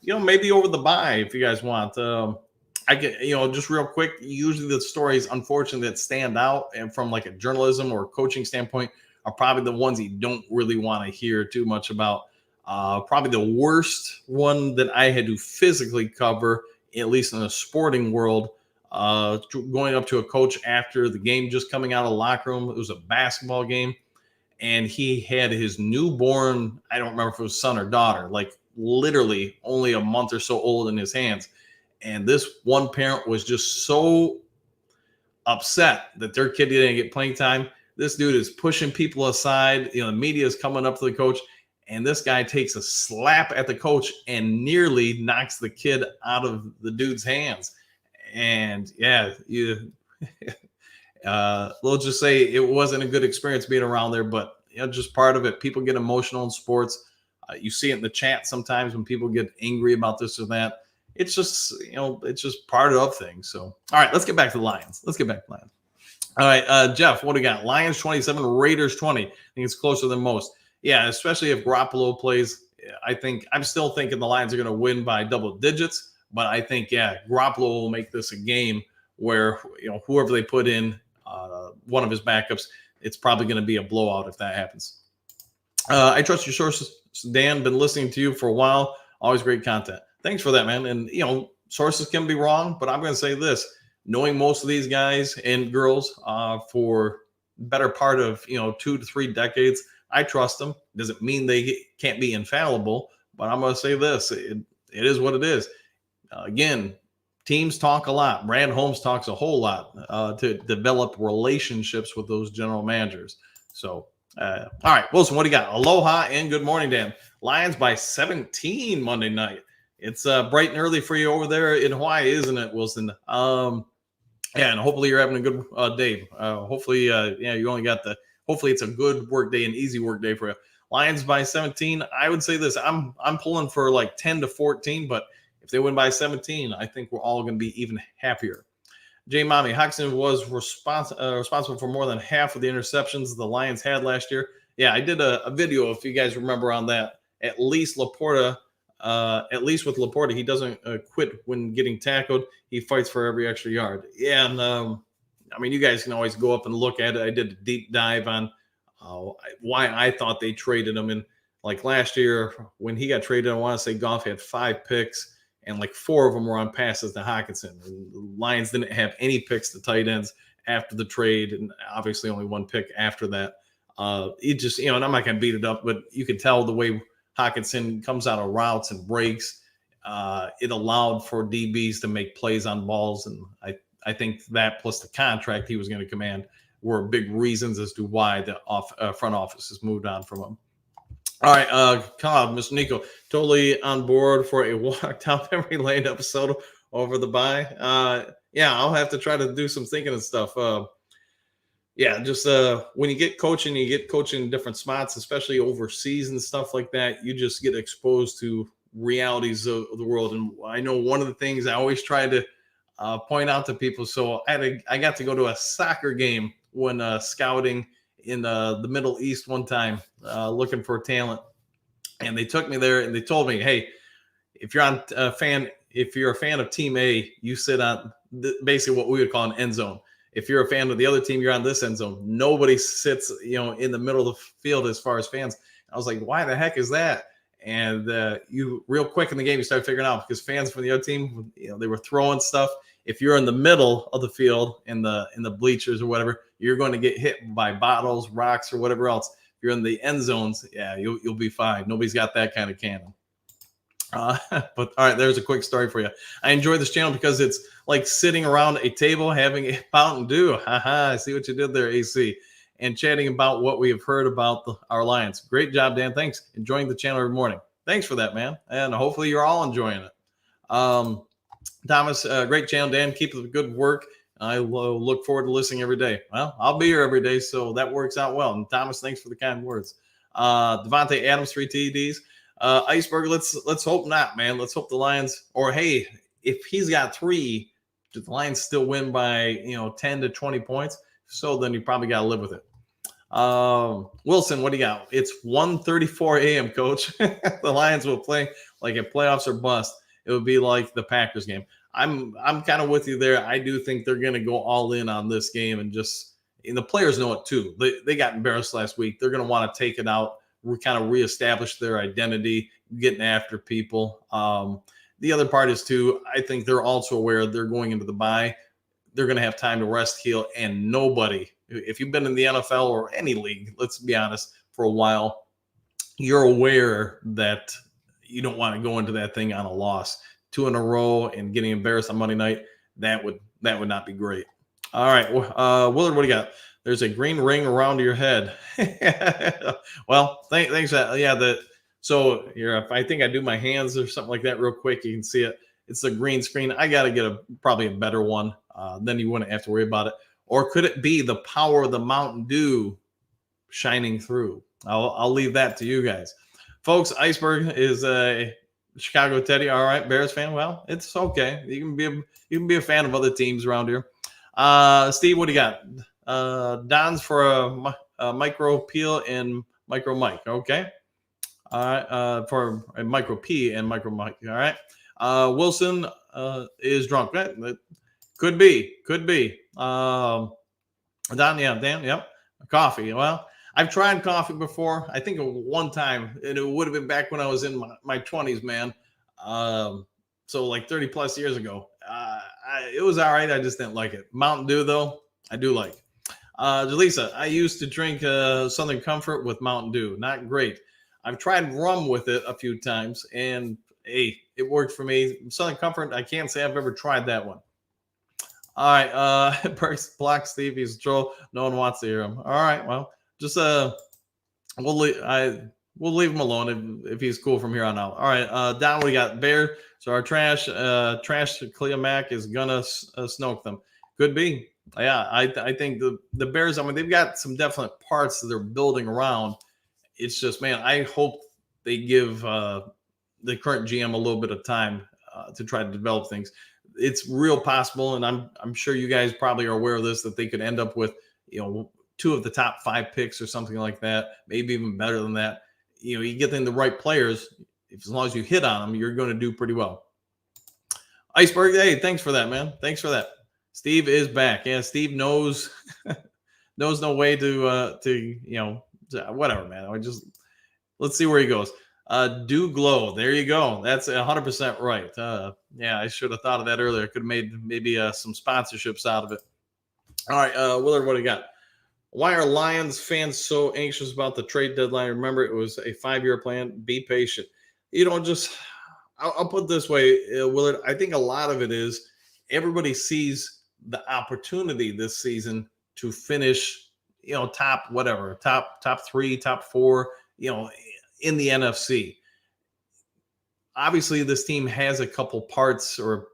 maybe over the bye if you guys want. I get, just real quick, usually the stories, unfortunately, that stand out and from like a journalism or coaching standpoint are probably the ones you don't really want to hear too much about. Probably the worst one that I had to physically cover, at least in the sporting world, going up to a coach after the game, just coming out of the locker room. It was a basketball game, and he had his newborn, I don't remember if it was son or daughter, like literally only a month or so old in his hands. And this one parent was just so upset that their kid didn't get playing time. This dude is pushing people aside. The media is coming up to the coach, and this guy takes a slap at the coach and nearly knocks the kid out of the dude's hands. And we'll just say it wasn't a good experience being around there, but just part of it. People get emotional in sports. You see it in the chat sometimes when people get angry about this or that. It's just, it's just part of things. So, all right, let's get back to the Lions. All right, Jeff, what do we got? Lions 27, Raiders 20. I think it's closer than most. Yeah, especially if Garoppolo plays. I'm still thinking the Lions are going to win by double digits, but I think, Garoppolo will make this a game where, whoever they put in, one of his backups, it's probably going to be a blowout if that happens. I trust your sources, Dan. Been listening to you for a while. Always great content. Thanks for that, man. And, sources can be wrong, but I'm going to say this. Knowing most of these guys and girls for better part of, 2 to 3 decades, I trust them. Doesn't mean they can't be infallible, but I'm going to say this. It is what it is. Again, teams talk a lot. Brad Holmes talks a whole lot to develop relationships with those general managers. So, all right, Wilson, what do you got? Aloha and good morning, Dan. Lions by 17 Monday night. It's bright and early for you over there in Hawaii, isn't it, Wilson? And hopefully you're having a good day. Hopefully, you only got hopefully it's a good work day, an easy work day for you. Lions by 17. I would say this. I'm pulling for like 10 to 14, but if they win by 17, I think we're all going to be even happier. Jay Mommy, Hockenson was responsible for more than half of the interceptions the Lions had last year. Yeah, I did a video, if you guys remember, on that. At least with Laporta, he doesn't quit when getting tackled. He fights for every extra yard. Yeah, and you guys can always go up and look at it. I did a deep dive on why I thought they traded him. And like last year when he got traded, I want to say Goff had 5 picks, and like 4 of them were on passes to Hockenson. And the Lions didn't have any picks to tight ends after the trade, and obviously only 1 pick after that. It just, and I'm not going to beat it up, but you can tell the way Hockenson comes out of routes and breaks. It allowed for DBs to make plays on balls, and I think that plus the contract he was going to command were big reasons as to why the front office has moved on from him. All right, Mr. Nico, totally on board for a walk down memory lane episode over the bye. Yeah, I'll have to try to do some thinking and stuff. Yeah, just when you get coaching in different spots, especially overseas and stuff like that, you just get exposed to realities of the world. And I know one of the things I always try to point out to people. So I got to go to a soccer game when scouting in the Middle East one time, looking for talent, and they took me there and they told me, hey, if you're a fan of Team A, you sit on basically what we would call an end zone. If you're a fan of the other team, you're on this end zone. Nobody sits, in the middle of the field as far as fans. I was like, why the heck is that? And you real quick in the game, you start figuring out because fans from the other team, they were throwing stuff. If you're in the middle of the field in the bleachers or whatever, you're going to get hit by bottles, rocks, or whatever else. If you're in the end zones, yeah, you'll be fine. Nobody's got that kind of cannon. But all right, there's a quick story for you. I enjoy this channel because it's like sitting around a table having a Mountain Dew. Haha, I see what you did there, AC. And chatting about what we have heard about our Lions. Great job, Dan. Thanks. Enjoying the channel every morning. Thanks for that, man. And hopefully you're all enjoying it. Thomas, great channel, Dan. Keep up the good work. I look forward to listening every day. Well, I'll be here every day, so that works out well. And Thomas, thanks for the kind words. Devontae Adams, 3 TDs. Iceberg, let's hope not, man. Let's hope the Lions, or hey, if he's got 3, do the Lions still win by 10 to 20 points? So then you probably got to live with it. Wilson, what do you got? It's 1:34 a.m., Coach. The Lions will play like a playoffs or bust. It would be like the Packers game. I'm kind of with you there. I do think they're going to go all in on this game, and the players know it too. They got embarrassed last week. They're going to want to take it out. Kind of reestablish their identity, getting after people. The other part is too, I think they're also aware they're going into the bye. They're going to have time to rest, heal, and nobody, if you've been in the NFL or any league, let's be honest, for a while, you're aware that you don't want to go into that thing on a loss. 2 in a row and getting embarrassed on Monday night, that would not be great. All right, Willard, what do you got? There's a green ring around your head. Well, thanks. So here, if I think I do my hands or something like that real quick, you can see it. It's a green screen. I got to get probably a better one. Then you wouldn't have to worry about it. Or could it be the power of the Mountain Dew shining through? I'll leave that to you guys. Folks, Iceberg is a Chicago Teddy. All right, Bears fan. Well, it's okay. You can be a fan of other teams around here. Steve, what do you got? Don's for a micro peel and micro mic. Okay. All right. For a micro P and micro mic. All right. Wilson is drunk. Could be. Don, yeah, Dan, yep. Coffee. Well, I've tried coffee before. I think one time, and it would have been back when I was in my 20s, man. So like 30 plus years ago. It was all right. I just didn't like it. Mountain Dew, though, I do like. Jaleesa, I used to drink Southern Comfort with Mountain Dew. Not great. I've tried rum with it a few times, and hey, it worked for me. Southern Comfort, I can't say I've ever tried that one. All right, Perks block Steve. He's a troll. No one wants to hear him. All right, well, just we'll leave him alone if he's cool from here on out. All right, Don, we got Bear. So our trash Cleo Mac is gonna snoke them. Could be. Yeah, I think the Bears. I mean, they've got some definite parts that they're building around. It's just, man, I hope they give the current GM a little bit of time to try to develop things. It's real possible, and I'm sure you guys probably are aware of this, that they could end up with 2 of the top 5 picks or something like that, maybe even better than that. You get in the right players, as long as you hit on them, you're going to do pretty well. Iceberg, hey, thanks for that, man. Thanks for that. Steve is back. Yeah, Steve knows no way to whatever, man. Let's see where he goes. Do glow. There you go. That's 100% right. Yeah, I should have thought of that earlier. Could have made maybe some sponsorships out of it. All right, Willard, what do you got? Why are Lions fans so anxious about the trade deadline? Remember, it was a 5-year plan. Be patient. I'll put it this way, Willard. I think a lot of it is everybody sees the opportunity this season to finish, top 3, top 4, in the NFC. Obviously, this team has a couple parts or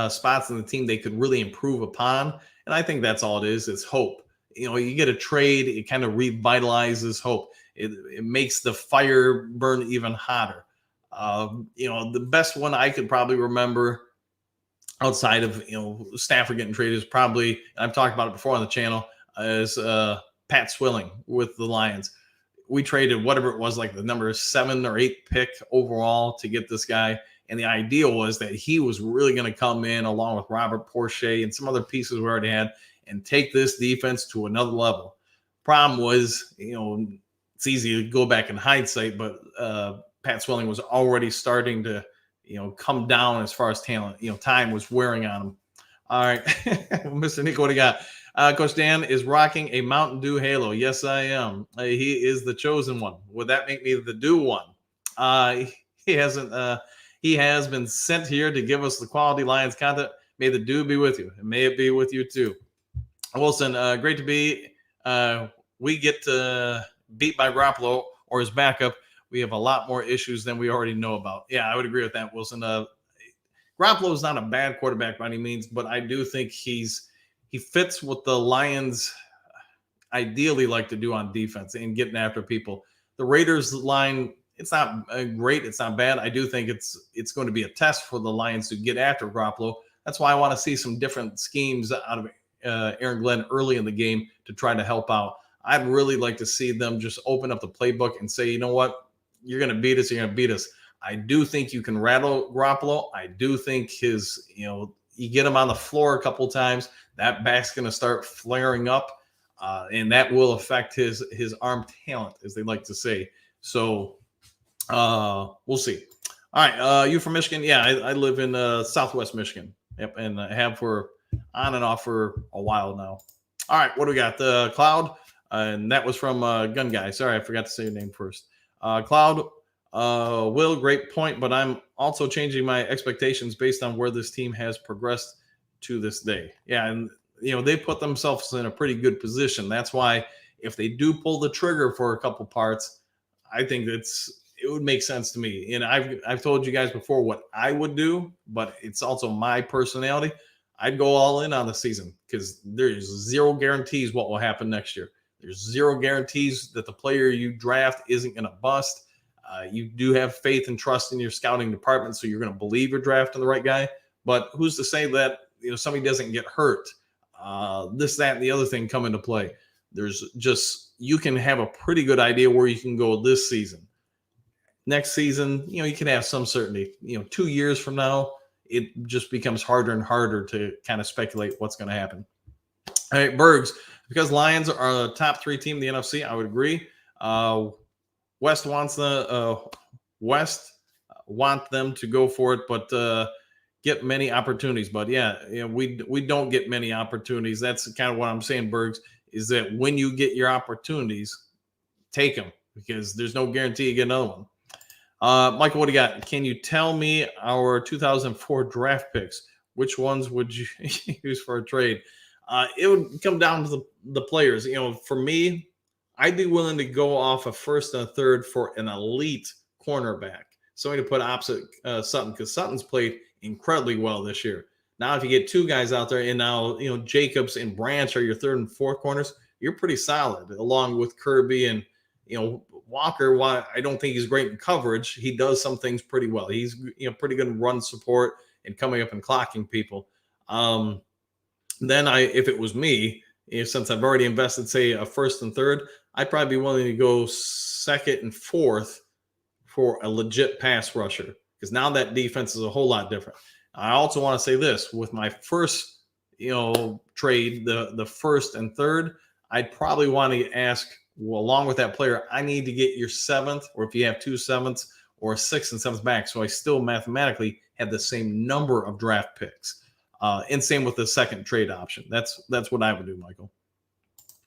spots in the team they could really improve upon. And I think that's all it is. It's hope. You get a trade, it kind of revitalizes hope. It makes the fire burn even hotter. The best one I could probably remember outside of Stafford getting traded is probably, I've talked about it before on the channel, is Pat Swilling with the Lions. We traded whatever it was, like the number 7 or 8 pick overall to get this guy. And the idea was that he was really going to come in along with Robert Porsche and some other pieces we already had and take this defense to another level. Problem was, it's easy to go back in hindsight, but Pat Swilling was already starting to, come down as far as talent. Time was wearing on him. All right, Mr. Nico, what do you got? Coach Dan is rocking a Mountain Dew halo. Yes, I am. He is the chosen one. Would that make me the Dew one? He hasn't. He has been sent here to give us the quality Lions content. May the Dew be with you, and may it be with you too. Wilson, great to be. We get beat by Garoppolo or his backup. We have a lot more issues than we already know about. Yeah, I would agree with that, Wilson. Garoppolo is not a bad quarterback by any means, but I do think he fits what the Lions ideally like to do on defense and getting after people. The Raiders line, it's not great. It's not bad. I do think it's going to be a test for the Lions to get after Garoppolo. That's why I want to see some different schemes out of Aaron Glenn early in the game to try to help out. I'd really like to see them just open up the playbook and say, you know what? You're going to beat us. You're going to beat us. I do think you can rattle Garoppolo. I do think you get him on the floor a couple times, that back's going to start flaring up, and that will affect his arm talent, as they like to say. So we'll see. All right, you from Michigan? Yeah, I live in Southwest Michigan. Yep, and I have for on and off for a while now. All right, what do we got? The Cloud, and that was from Gun Guy. Sorry, I forgot to say your name first. Cloud, Will, great point, but I'm also changing my expectations based on where this team has progressed to this day. Yeah, and they put themselves in a pretty good position. That's why if they do pull the trigger for a couple parts, I think it would make sense to me. And I've told you guys before what I would do, but it's also my personality. I'd go all in on the season because there's zero guarantees what will happen next year. There's zero guarantees that the player you draft isn't going to bust. You do have faith and trust in your scouting department, so you're going to believe you're drafting the right guy. But who's to say that somebody doesn't get hurt? This, that, and the other thing come into play. You can have a pretty good idea where you can go this season. Next season, you can have some certainty. 2 years from now, it just becomes harder and harder to kind of speculate what's going to happen. All right, Bergs, because Lions are the top 3 team in the NFC, I would agree. West want them to go for it, but get many opportunities. But yeah, we don't get many opportunities. That's kind of what I'm saying, Bergs, is that when you get your opportunities, take them, because there's no guarantee you get another one. Michael, what do you got? Can you tell me our 2004 draft picks? Which ones would you use for a trade? It would come down to the players. For me, I'd be willing to go off a first and a third for an elite cornerback, somebody to put opposite Sutton, because Sutton's played incredibly well this year. Now, if you get 2 guys out there, and now Jacobs and Branch are your third and fourth corners, you're pretty solid, along with Kirby and Walker. While I don't think he's great in coverage, he does some things pretty well. He's pretty good in run support and coming up and clocking people. Then if it was me, since I've already invested, say, a first and third, I'd probably be willing to go second and fourth for a legit pass rusher, because now that defense is a whole lot different. I also want to say this: with my first, trade, the first and third, I'd probably want to ask, well, along with that player, I need to get your 7th, or if you have 2 7ths, or a 6th and 7th back, so I still mathematically have the same number of draft picks. And same with the second trade option. That's what I would do, Michael.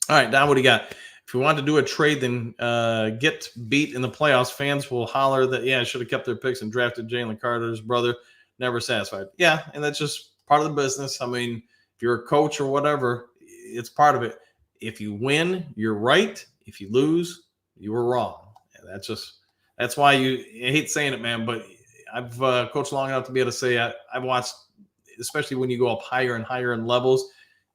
All right, Don, what do you got? If we want to do a trade, then get beat in the playoffs, fans will holler that, I should have kept their picks and drafted Jalen Carter's brother. Never satisfied. Yeah, and that's just part of the business. I mean, if you're a coach or whatever, it's part of it. If you win, you're right. If you lose, you were wrong. And that's why I hate saying it, man, but I've coached long enough to be able to say I've watched especially when you go up higher and higher in levels,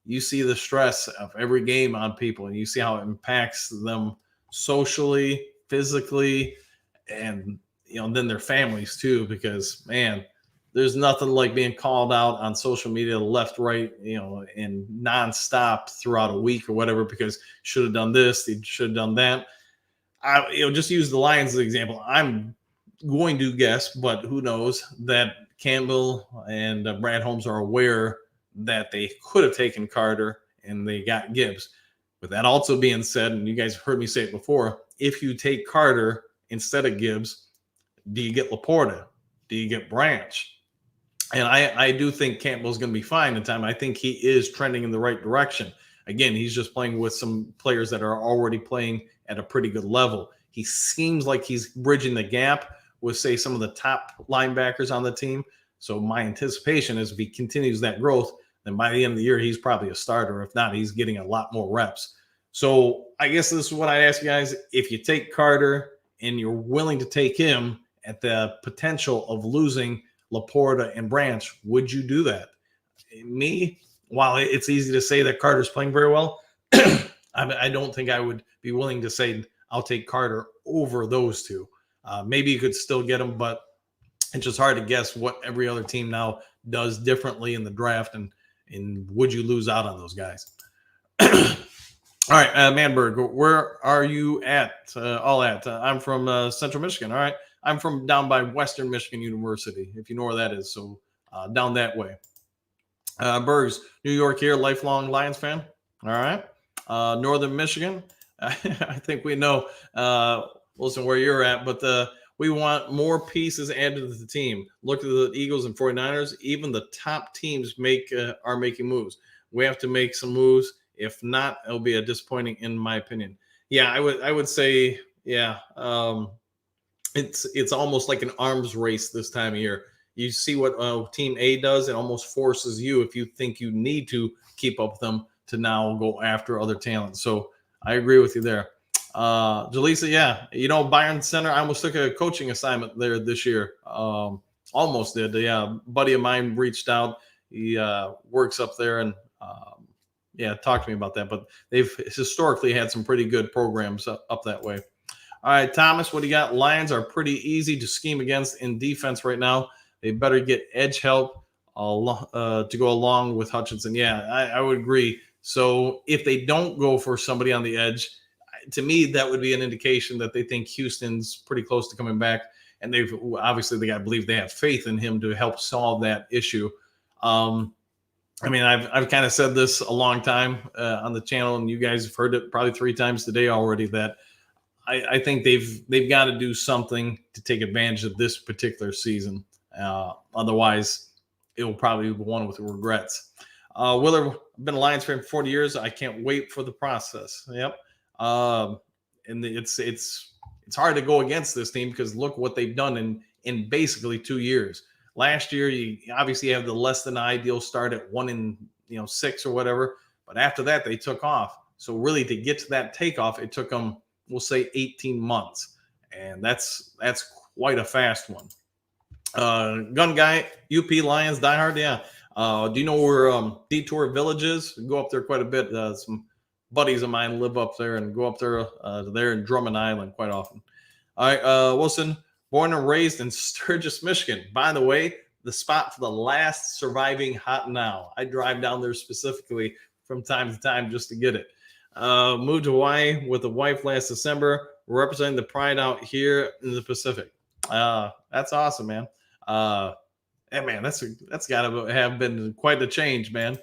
you see the stress of every game on people, and you see how it impacts them socially, physically, and then their families too. Because man, there's nothing like being called out on social media, left, right, and nonstop throughout a week or whatever, because should have done this, they should have done that. Just use the Lions as an example. I'm going to guess, but who knows, that Campbell and Brad Holmes are aware that they could have taken Carter and they got Gibbs. With that also being said, and you guys have heard me say it before, if you take Carter instead of Gibbs, do you get Laporta? Do you get Branch? And I do think Campbell's going to be fine in time. I think he is trending in the right direction. Again, he's just playing with some players that are already playing at a pretty good level. He seems like he's bridging the gap with, say, some of the top linebackers on the team. So my anticipation is if he continues that growth, then by the end of the year, he's probably a starter. If not, he's getting a lot more reps. So I guess this is what I ask you guys. If you take Carter and you're willing to take him at the potential of losing Laporta and Branch, would you do that? Me, while it's easy to say that Carter's playing very well, I don't think I would be willing to say I'll take Carter over those two. Maybe you could still get him, but it's just hard to guess what every other team now does differently in the draft, and would you lose out on those guys? All right, Manberg, where are you at? I'm from Central Michigan. All right. I'm from down by Western Michigan University, if you know where that is. So down that way. Bergs, New York here, lifelong Lions fan. All right. Northern Michigan. I think we know, listen, where you're at, but we want more pieces added to the team. Look at the Eagles and 49ers. Even the top teams are making moves. We have to make some moves. If not, it'll be a disappointing, in my opinion. Yeah, I would say, yeah. It's almost like an arms race this time of year. You see what Team A does, it almost forces you, if you think you need to keep up with them, to now go after other talent. So I agree with you there. Jaleesa, yeah, Byron Center, I almost took a coaching assignment there this year. Almost did. Yeah, a buddy of mine reached out. He works up there, and talked to me about that. But they've historically had some pretty good programs up that way. All right, Thomas, what do you got? Lions are pretty easy to scheme against in defense right now. They better get edge help to go along with Hutchinson. Yeah, I would agree. So if they don't go for somebody on the edge, to me, that would be an indication that they think Houston's pretty close to coming back. And they got to believe they have faith in him to help solve that issue. I've kind of said this a long time on the channel, and you guys have heard it probably 3 times today already, that I think they've got to do something to take advantage of this particular season. Otherwise, it will probably be one with regrets. Willard, I've been a Lions fan for 40 years. I can't wait for the process. Yep. And it's hard to go against this team, because look what they've done in basically 2 years. Last year, you obviously have the less than ideal start at 1-6 or whatever, but after that they took off. So really, to get to that takeoff, it took them, we'll say, 18 months, and that's quite a fast one. Gun guy, UP Lions diehard, yeah. Do you know where Detour Village is? Go up there quite a bit. Some buddies of mine live up there and go up there. They're in Drummond Island quite often. All right, Wilson, born and raised in Sturgis, Michigan. By the way, the spot for the last surviving Hot Now. I drive down there specifically from time to time just to get it. Moved to Hawaii with a wife last December, representing the pride out here in the Pacific. That's awesome, man. Man, that's got to have been quite a change, man.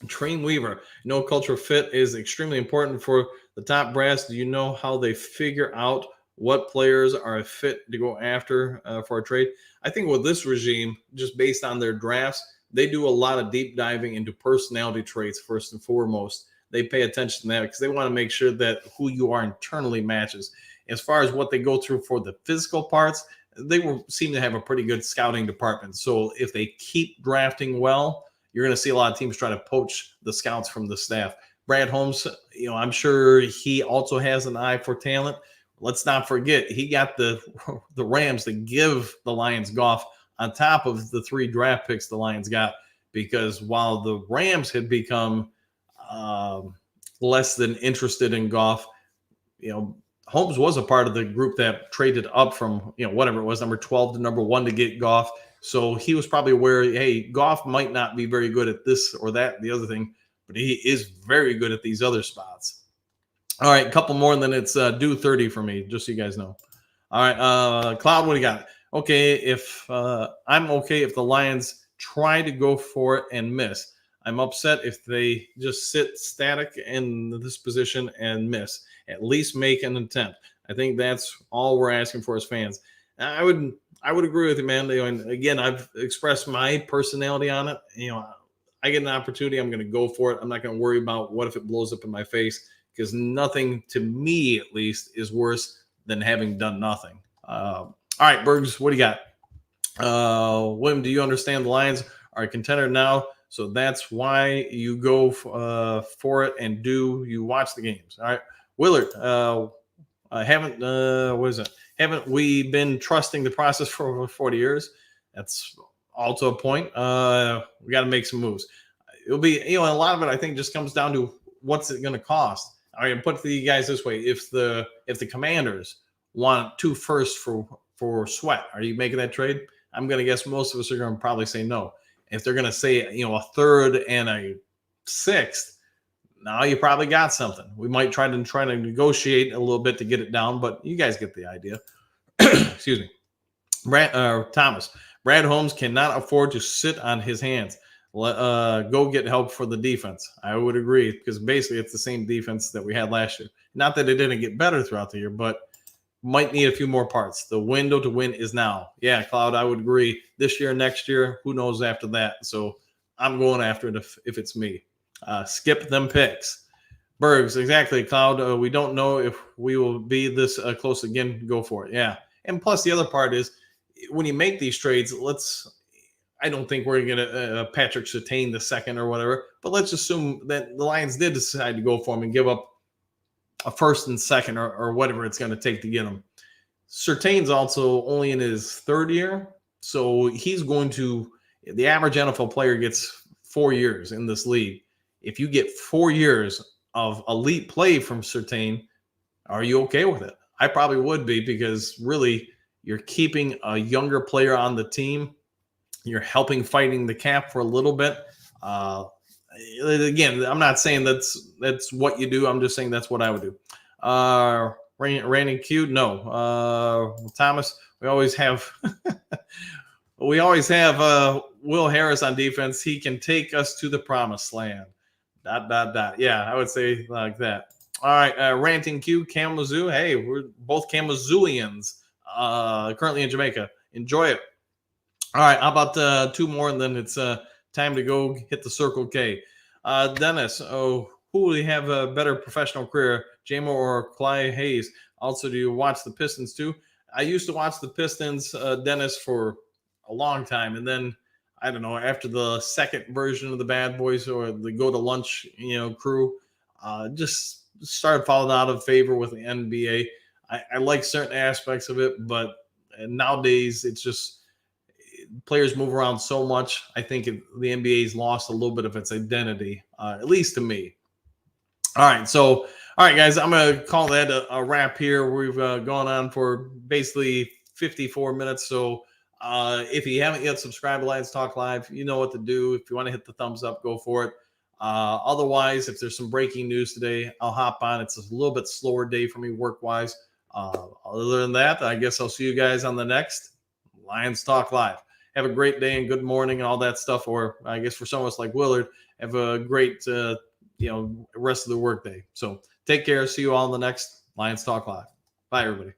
Train Weaver, cultural fit is extremely important for the top brass. Do you know how they figure out what players are a fit to go after for a trade? I think with this regime, just based on their drafts, they do a lot of deep diving into personality traits first and foremost. They pay attention to that because they want to make sure that who you are internally matches. As far as what they go through for the physical parts, they seem to have a pretty good scouting department. So if they keep drafting well, you're going to see a lot of teams try to poach the scouts from the staff. Brad Holmes, I'm sure he also has an eye for talent. Let's not forget, he got the Rams to give the Lions Goff on top of the 3 draft picks the Lions got, because while the Rams had become less than interested in Goff, Holmes was a part of the group that traded up from, whatever it was, number 12 to number 1 to get Goff. So he was probably aware, hey, Goff might not be very good at this or that, the other thing, but he is very good at these other spots. All right, a couple more, and then it's due 30 for me, just so you guys know. All right, Cloud, what do you got? Okay, if I'm okay if the Lions try to go for it and miss. I'm upset if they just sit static in this position and miss. At least make an attempt. I think that's all we're asking for as fans. I would agree with you, man. And again, I've expressed my personality on it. I get an opportunity, I'm going to go for it. I'm not going to worry about what if it blows up in my face, because nothing, to me at least, is worse than having done nothing. All right, Bergs, what do you got? William, do you understand the Lions are a contender now? So that's why you go for it, and you watch the games. All right, Willard, haven't we been trusting the process for over 40 years? That's also a point. We got to make some moves. It'll be, a lot of it I think just comes down to what's it going to cost. All right, put the guys this way: if the Commanders want 2 firsts for Sweat, are you making that trade? I'm going to guess most of us are going to probably say no. If they're going to say, a 3rd and a 6th, now you probably got something. We might try to negotiate a little bit to get it down, but you guys get the idea. Excuse me. Thomas, Brad Holmes cannot afford to sit on his hands. Go get help for the defense. I would agree, because basically it's the same defense that we had last year. Not that it didn't get better throughout the year, but might need a few more parts. The window to win is now. Yeah, Cloud, I would agree. This year, next year, who knows after that? So I'm going after it if it's me. Skip them picks. Bergs, exactly, Cloud. We don't know if we will be this close again. Go for it. Yeah. And plus, the other part is, when you make these trades, I don't think we're going to Patrick Surtain the second or whatever, but let's assume that the Lions did decide to go for him and give up a 1st and 2nd or whatever it's going to take to get him. Surtain's also only in his 3rd year, so the average NFL player gets 4 years in this league. If you get 4 years of elite play from Surtain, are you okay with it? I probably would be, because really you're keeping a younger player on the team. You're helping fighting the cap for a little bit. Again, I'm not saying that's what you do. I'm just saying that's what I would do. Randy Q, no. Thomas, we always have Will Harris on defense. He can take us to the promised land. ... Yeah, I would say like that. All right, Ranting Q, Kalamazoo. Hey, we're both Kalamazooians, currently in Jamaica. Enjoy it. All right, how about 2 more, and then it's time to go hit the Circle K. Dennis, who will have a better professional career, Jamo or Clyde Hayes? Also, do you watch the Pistons too? I used to watch the Pistons, Dennis, for a long time, and then I don't know, after the second version of the Bad Boys or the Go to Lunch, crew, just started falling out of favor with the NBA. I like certain aspects of it, but nowadays it's just players move around so much. I think the NBA's lost a little bit of its identity, at least to me. All right, guys, I'm going to call that a wrap here. We've gone on for basically 54 minutes. So if you haven't yet subscribed to Lions Talk Live, you know what to do. If you want to hit the thumbs up, go for it. Otherwise, if there's some breaking news today, I'll hop on. It's a little bit slower day for me work-wise. Other than that, I guess I'll see you guys on the next Lions Talk Live. Have a great day and good morning and all that stuff. Or I guess for some of us like Willard, have a great rest of the workday. So take care. See you all in the next Lions Talk Live. Bye, everybody.